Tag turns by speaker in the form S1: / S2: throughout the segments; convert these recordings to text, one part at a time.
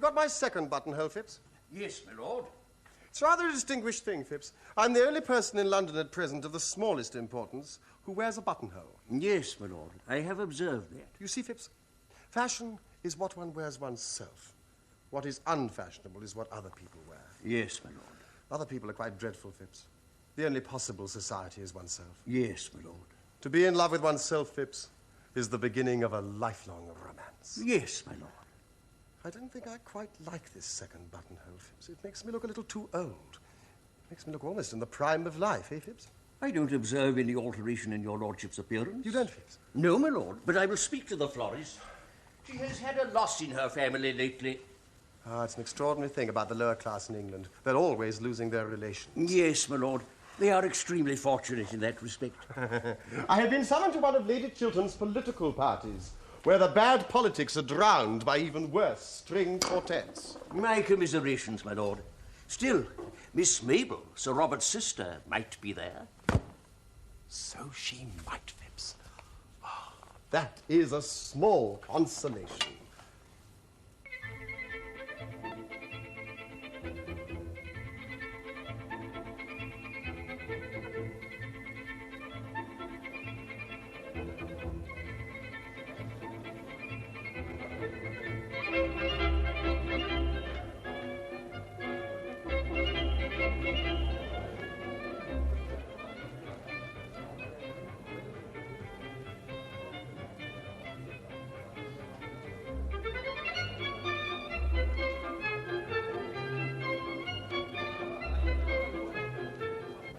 S1: got my second buttonhole, Phipps?
S2: Yes, my lord.
S1: It's rather a distinguished thing, Phipps. I'm the only person in London at present of the smallest importance who wears a buttonhole.
S2: Yes, my lord. I have observed that.
S1: You see, Phipps, fashion is what one wears oneself. What is unfashionable is what other people wear.
S2: Yes, my lord.
S1: Other people are quite dreadful, Phipps. The only possible society is oneself.
S2: Yes, my lord.
S1: To be in love with oneself, Phipps, is the beginning of a lifelong romance.
S2: Yes, my lord.
S1: I don't think I quite like this second buttonhole, Phipps. It makes me look a little too old. It makes me look almost in the prime of life, eh, Phipps?
S2: I don't observe any alteration in your lordship's appearance.
S1: You don't, Phipps?
S2: No, my lord, but I will speak to the florist. She has had a loss in her family lately.
S1: Ah, it's an extraordinary thing about the lower class in England. They're always losing their relations.
S2: Yes, my lord. They are extremely fortunate in that respect.
S1: I have been summoned to one of Lady Chiltern's political parties, where the bad politics are drowned by even worse string quartets.
S2: My commiserations, my lord. Still, Miss Mabel, Sir Robert's sister, might be there.
S1: So she might, Phipps. Oh, that is a small consolation.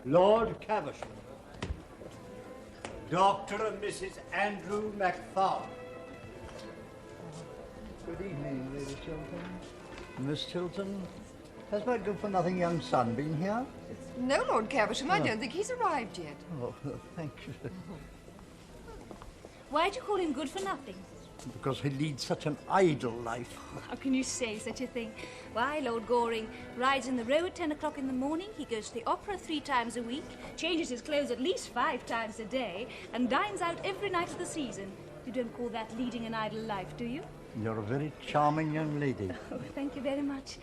S3: Lord Caversham. Dr. and Mrs. Andrew MacFarlane.
S4: Good evening, Lady Chiltern. Miss Chiltern, has my good-for-nothing young son been here?
S5: No, Lord Caversham, I don't think he's arrived yet.
S4: Oh, thank you.
S6: Why do you call him good for nothing?
S4: Because he leads such an idle life.
S6: How can you say such a thing? Why, Lord Goring rides in the Row at 10 o'clock in the morning, he goes to the opera 3 times a week, changes his clothes at least 5 times a day, and dines out every night of the season. You don't call that leading an idle life, do you?
S4: You're a very charming young lady.
S6: Oh, thank you very much.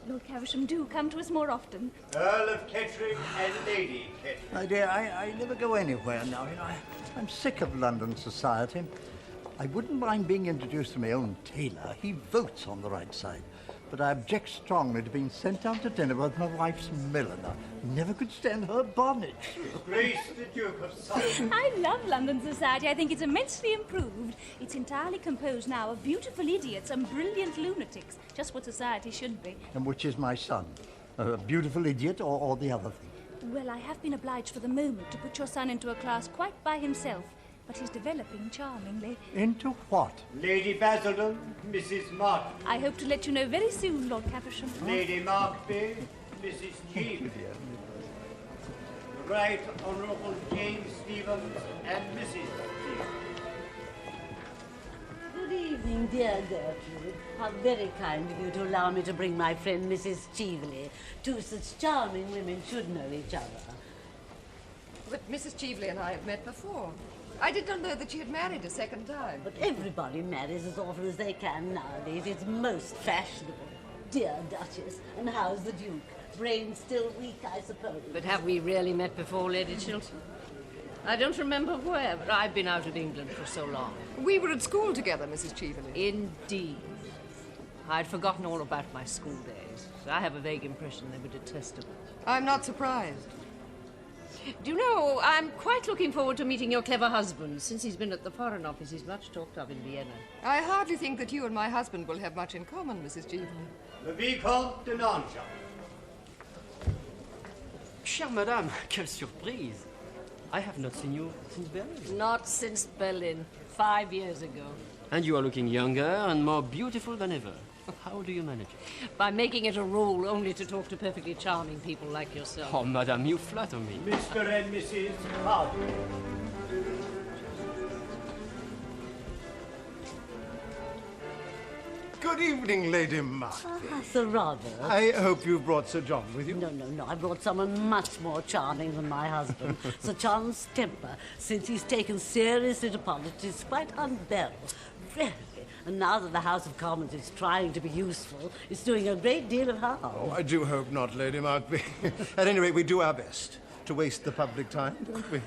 S6: Lord Caversham, do come to us more often.
S3: Earl of Kettering and Lady Kettering.
S4: My dear, I never go anywhere now. You know, I'm sick of London society. I wouldn't mind being introduced to my own tailor. He votes on the right side. But I object strongly to being sent out to dinner with my wife's milliner. Never could stand her bonnet.
S3: Grace the Duke of Suffolk.
S6: I love London society. I think it's immensely improved. It's entirely composed now of beautiful idiots and brilliant lunatics. Just what society should be.
S4: And which is my son? A beautiful idiot or the other thing?
S6: Well, I have been obliged for the moment to put your son into a class quite by himself. But he's developing charmingly.
S4: Into what?
S3: Lady Basildon, Mrs. Martin.
S6: I hope to let you know very soon, Lord Caversham.
S3: Lady Markby, Mrs. Cheveley. Right Honourable James Stevens and Mrs. Stevens.
S7: Good evening, dear Gertrude. How very kind of you to allow me to bring my friend Mrs. Cheveley. 2 such charming women should know each other.
S5: But Mrs. Cheveley and I have met before. I did not know that she had married a second time.
S7: But everybody marries as often as they can nowadays. It's most fashionable. Dear Duchess, and how's the Duke? Brain still weak, I suppose.
S8: But have we really met before, Lady Chiltern? I don't remember where, but I've been out of England for so long.
S5: We were at school together, Mrs. Cheveley.
S8: Indeed. I'd forgotten all about my school days. I have a vague impression they were detestable.
S5: I'm not surprised.
S8: Do you know, I'm quite looking forward to meeting your clever husband. Since he's been at the Foreign Office, he's much talked of in Vienna.
S5: I hardly think that you and my husband will have much in common, Mrs. Cheveley.
S3: The Vicomte de Nancha.
S9: Chère Madame, quelle surprise! I have not seen you since Berlin.
S8: Not since Berlin. 5 years ago.
S9: And you are looking younger and more beautiful than ever. How do you manage it?
S8: By making it a rule only to talk to perfectly charming people like yourself.
S9: Oh, Madame, you flatter me.
S3: Mr. and Mrs. Hardy.
S10: Good evening, Lady Mark.
S7: Sir Robert.
S10: I hope you've brought Sir John with you.
S7: No. I brought someone much more charming than my husband. Sir John's temper, since he's taken seriously to politics, is quite unbearable. Really. And now that the House of Commons is trying to be useful, it's doing a great deal of harm.
S10: Oh, I do hope not, Lady Markby. At any rate, we do our best to waste the public time, don't we?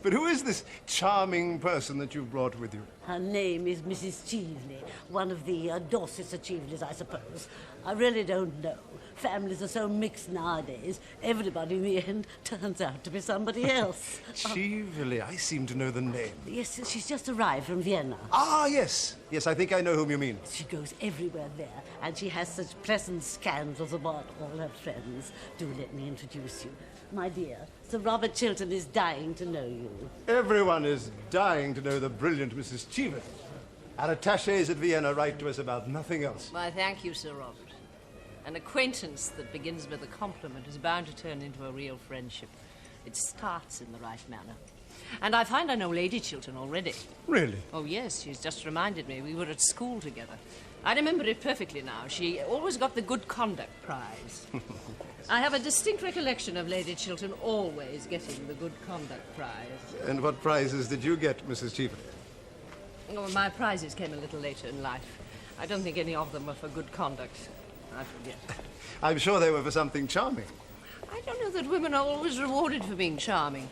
S10: But who is this charming person that you've brought with you?
S7: Her name is Mrs. Cheveley, one of the Dorsetshire Cheveleys, I suppose. I really don't know. Families are so mixed nowadays. Everybody in the end turns out to be somebody else.
S10: Cheveley, I seem to know the name.
S7: Yes, she's just arrived from Vienna.
S10: Ah, yes. Yes, I think I know whom you mean.
S7: She goes everywhere there, and she has such pleasant scandals about all her friends. Do let me introduce you. My dear, Sir Robert Chiltern is dying to know you.
S10: Everyone is dying to know the brilliant Mrs. Cheveley. Our attachés at Vienna write to us about nothing else.
S8: Why, thank you, Sir Robert. An acquaintance that begins with a compliment is bound to turn into a real friendship. It starts in the right manner. And I find I know Lady Chiltern already.
S10: Really?
S8: Oh, yes, she's just reminded me. We were at school together. I remember it perfectly now. She always got the Good Conduct Prize. I have a distinct recollection of Lady Chiltern always getting the Good Conduct Prize.
S10: And what prizes did you get, Mrs. Cheveley?
S8: Oh, my prizes came a little later in life. I don't think any of them were for good conduct. I forget.
S10: I'm sure they were for something charming.
S8: I don't know that women are always rewarded for being charming.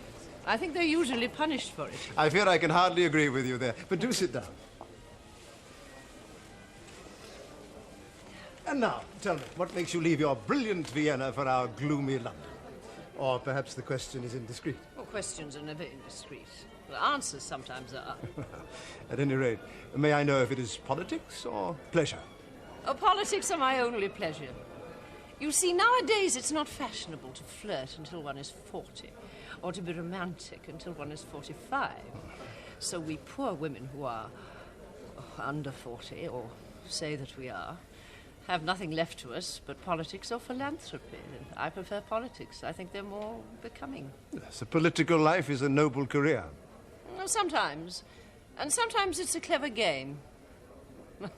S8: I think they're usually punished for it.
S10: I fear I can hardly agree with you there. But do sit down. And now, tell me, what makes you leave your brilliant Vienna for our gloomy London? Or perhaps the question is indiscreet.
S8: Well, questions are never indiscreet. The answers sometimes are.
S10: At any rate, may I know if it is politics or pleasure?
S8: Oh, politics are my only pleasure. You see, nowadays it's not fashionable to flirt until one is 40, or to be romantic until one is 45. So we poor women who are under 40, or say that we are, have nothing left to us but politics or philanthropy. And I prefer politics. I think they're more becoming.
S10: Yes, a political life is a noble career.
S8: Well, sometimes. And sometimes it's a clever game.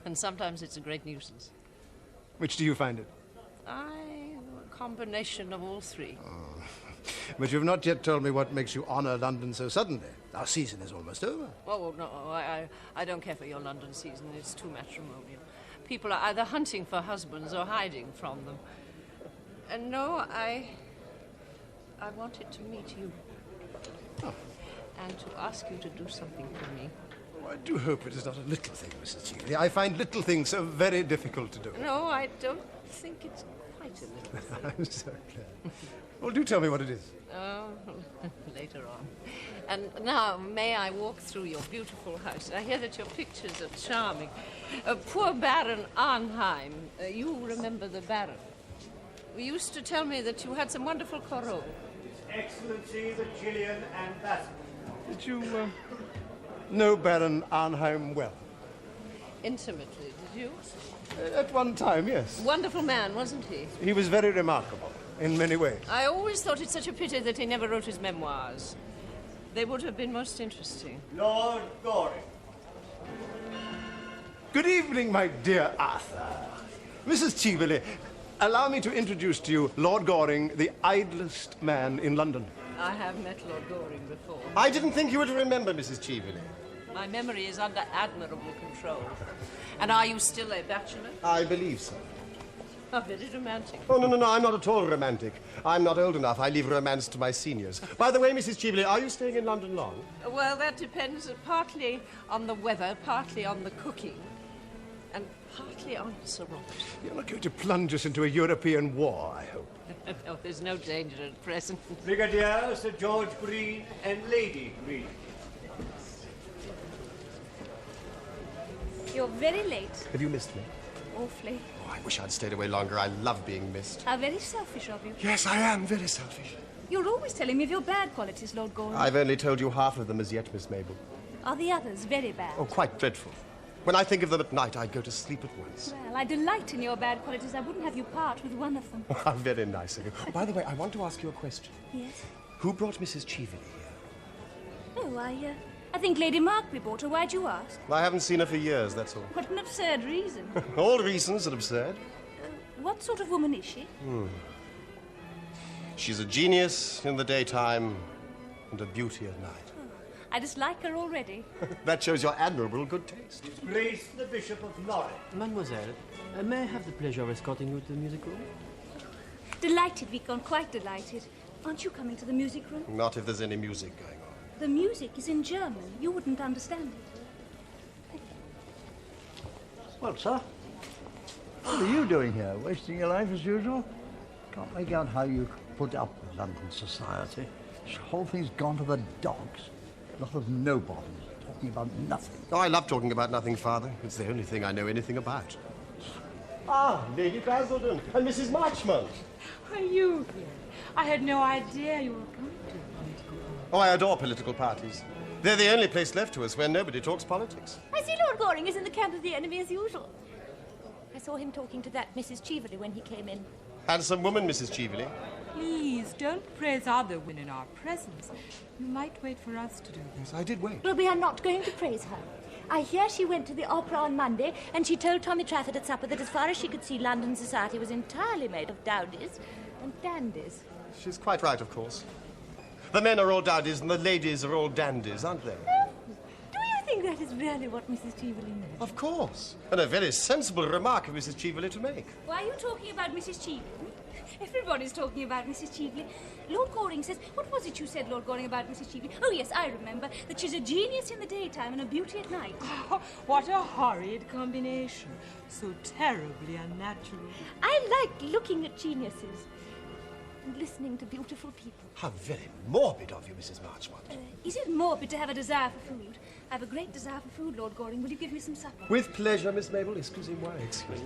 S8: And sometimes it's a great nuisance.
S10: Which do you find it?
S8: A combination of all three.
S10: Oh. But you've not yet told me what makes you honour London so suddenly. Our season is almost over.
S8: Oh, no, I don't care for your London season. It's too matrimonial. People are either hunting for husbands or hiding from them. And no, I wanted to meet you.
S10: Oh.
S8: And to ask you to do something for me.
S10: Oh, I do hope it is not a little thing, Mrs. Cheveley. I find little things so very difficult to do.
S8: No, I don't think it's quite a little thing.
S10: I'm so glad. Well, do tell me what it is.
S8: Oh, later on. And now, may I walk through your beautiful house? I hear that your pictures are charming. Poor Baron Arnheim. You remember the Baron? You used to tell me that you had some wonderful Corot.
S3: Excellency, the Chilean ambassador.
S10: Did you know Baron Arnheim well?
S8: Intimately, did you?
S10: At one time, yes.
S8: Wonderful man, wasn't he?
S10: He was very remarkable in many ways.
S8: I always thought it such a pity that he never wrote his memoirs. They would have been most interesting.
S3: Lord Goring.
S10: Good evening, my dear Arthur. Mrs. Cheveley, allow me to introduce to you Lord Goring, the idlest man in London.
S8: I have met Lord Goring before.
S1: I didn't think you would remember Mrs. Cheveley.
S8: My memory is under admirable control. And are you still a bachelor?
S1: I believe so.
S8: Oh, very romantic.
S1: Oh, no, I'm not at all romantic. I'm not old enough. I leave romance to my seniors. By the way, Mrs. Cheveley, are you staying in London long?
S8: Well, that depends partly on the weather, partly on the cooking, and partly on Sir Robert.
S10: You're not going to plunge us into a European war, I hope.
S8: No, there's no danger at present.
S3: Brigadier Sir George Green and Lady Green.
S6: You're very late.
S1: Have you missed me?
S6: Awfully.
S1: Oh, I wish I'd stayed away longer. I love being missed.
S6: How very selfish of you.
S10: Yes, I am very selfish.
S6: You're always telling me of your bad qualities, Lord Goring.
S1: I've only told you half of them as yet, Miss Mabel.
S6: Are the others very bad?
S1: Oh, quite dreadful. When I think of them at night, I'd go to sleep at once.
S6: Well, I delight in your bad qualities. I wouldn't have you part with one of them.
S1: Oh, how very nice of you. By the way, I want to ask you a question.
S6: Yes?
S1: Who brought Mrs. Cheveley here?
S6: Oh, I think Lady Markby bought her. Why'd you ask?
S1: I haven't seen her for years, that's all.
S6: What an absurd reason.
S1: All reasons are absurd.
S6: What sort of woman is she?
S1: She's a genius in the daytime and a beauty at night.
S6: I dislike her already.
S1: That shows your admirable good taste.
S3: Please, the Bishop of Norwich.
S9: Mademoiselle, may I have the pleasure of escorting you to the music room?
S6: Delighted, Vicomte, quite delighted. Aren't you coming to the music room?
S1: Not if there's any music going on.
S6: The music is in German. You wouldn't understand it.
S4: Well, sir, what are you doing here? Wasting your life as usual? Can't make out how you put up with London society. This whole thing's gone to the dogs. A lot of nobodies talking about nothing.
S1: Oh, I love talking about nothing, Father. It's the only thing I know anything about. Ah, Lady Basildon and Mrs. Marchmont.
S11: Are you here? I had no idea you were coming to.
S1: Oh, I adore political parties. They're the only place left to us where nobody talks politics.
S6: I see Lord Goring is in the camp of the enemy as usual. I saw him talking to that Mrs. Cheveley when he came in.
S1: Handsome woman, Mrs. Cheveley.
S11: Please, don't praise other women in our presence. You might wait for us to do that.
S1: Yes, I did wait.
S6: Well, we are not going to praise her. I hear she went to the opera on Monday, and she told Tommy Trafford at supper that as far as she could see, London society was entirely made of dowdies and dandies.
S1: She's quite right, of course. The men are all dowdies and the ladies are all dandies, aren't they?
S6: Do you think that is really what Mrs. Cheveley meant?
S1: Of course. And a very sensible remark of Mrs. Cheveley to make.
S6: Why are you talking about Mrs. Cheveley? Everybody's talking about Mrs. Cheveley. Lord Goring says... What was it you said, Lord Goring, about Mrs. Cheveley? Oh, yes, I remember. That she's a genius in the daytime and a beauty at night.
S11: Oh, what a horrid combination. So terribly unnatural.
S6: I like looking at geniuses and listening to beautiful people.
S1: How very morbid of you, Mrs. Marchmont.
S6: Is it morbid to have a desire for food? I have a great desire for food, Lord Goring. Will you give me some supper?
S1: With pleasure, Miss Mabel. Excusez-moi, excuse.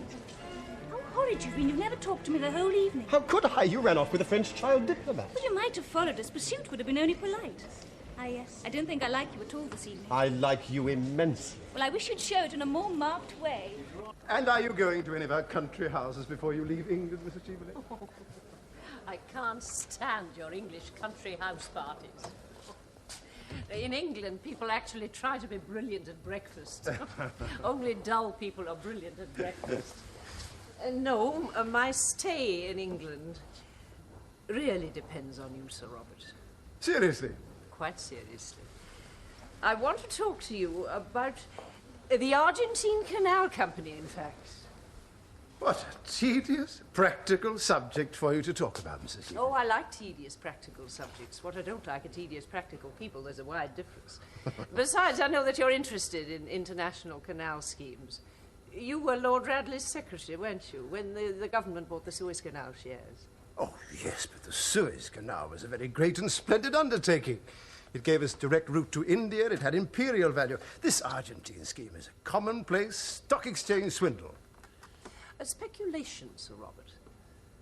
S6: How horrid you've been. You've never talked to me the whole evening.
S1: How could I? You ran off with a French child diplomat.
S6: Well, you might have followed us. Pursuit would have been only polite. Ah, yes. I don't think I like you at all this evening.
S1: I like you immensely.
S6: Well, I wish you'd show it in a more marked way.
S10: And are you going to any of our country houses before you leave England, Mrs. Cheveley?
S8: I can't stand your English country house parties. In England, people actually try to be brilliant at breakfast. Only dull people are brilliant at breakfast. No, my stay in England really depends on you, Sir Robert.
S10: Seriously?
S8: Quite seriously. I want to talk to you about the Argentine Canal Company, in fact.
S10: What a tedious, practical subject for you to talk about, Mrs. Cheveley.
S8: Oh, I like tedious, practical subjects. What I don't like are tedious, practical people. There's a wide difference. Besides, I know that you're interested in international canal schemes. You were Lord Radley's secretary, weren't you, when the government bought the Suez Canal shares?
S10: Oh, yes, but the Suez Canal was a very great and splendid undertaking. It gave us direct route to India. It had imperial value. This Argentine scheme is a commonplace stock exchange swindle.
S8: A speculation, Sir Robert.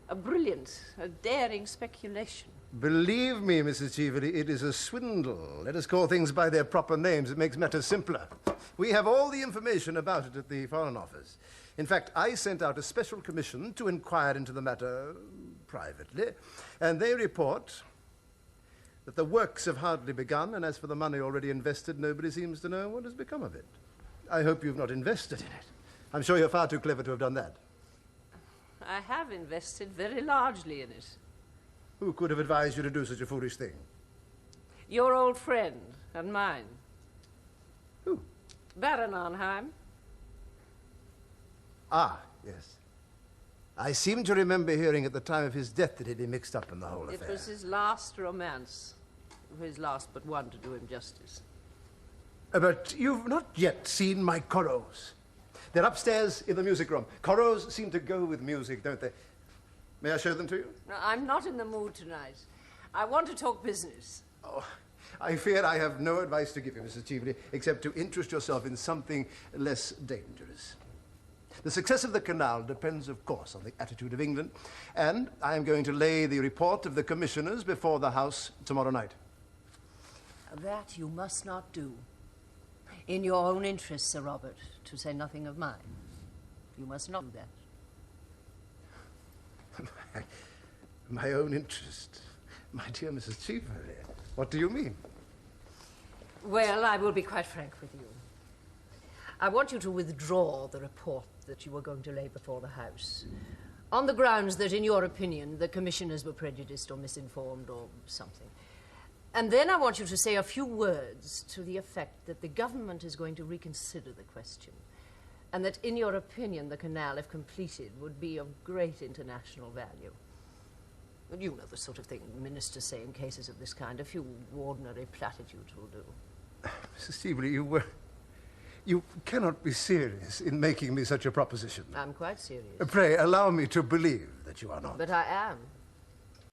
S8: A brilliant, a daring speculation.
S10: Believe me, Mrs. Cheveley, it is a swindle. Let us call things by their proper names. It makes matters simpler. We have all the information about it at the Foreign Office. In fact, I sent out a special commission to inquire into the matter privately, and they report that the works have hardly begun, and as for the money already invested, nobody seems to know what has become of it. I hope you've not invested in it. I'm sure you're far too clever to have done that.
S8: I have invested very largely in it.
S10: Who could have advised you to do such a foolish thing?
S8: Your old friend and mine.
S10: Who?
S8: Baron Arnheim.
S10: Ah, yes. I seem to remember hearing at the time of his death that he'd be mixed up in the whole affair.
S8: It was his last romance. His last but one, to do him justice.
S10: But you've not yet seen my Corros. They're upstairs in the music room. Corros seem to go with music, don't they? May I show them to you?
S8: No, I'm not in the mood tonight. I want to talk business.
S10: Oh, I fear I have no advice to give you, Mrs. Cheveley, except to interest yourself in something less dangerous. The success of the canal depends, of course, on the attitude of England, and I am going to lay the report of the commissioners before the House tomorrow night.
S8: That you must not do. In your own interest, Sir Robert, to say nothing of mine. You must not do that.
S10: My own interest? My dear Mrs. Cheveley, what do you mean?
S8: Well, I will be quite frank with you. I want you to withdraw the report that you were going to lay before the House, on the grounds that, in your opinion, the commissioners were prejudiced or misinformed or something. And then I want you to say a few words to the effect that the government is going to reconsider the question, and that, in your opinion, the canal, if completed, would be of great international value. You know the sort of thing ministers say in cases of this kind. A few ordinary platitudes will do.
S10: Mrs. Cheveley, you cannot be serious in making me such a proposition.
S8: I'm quite serious.
S10: Pray, allow me to believe that you are not.
S8: But I am.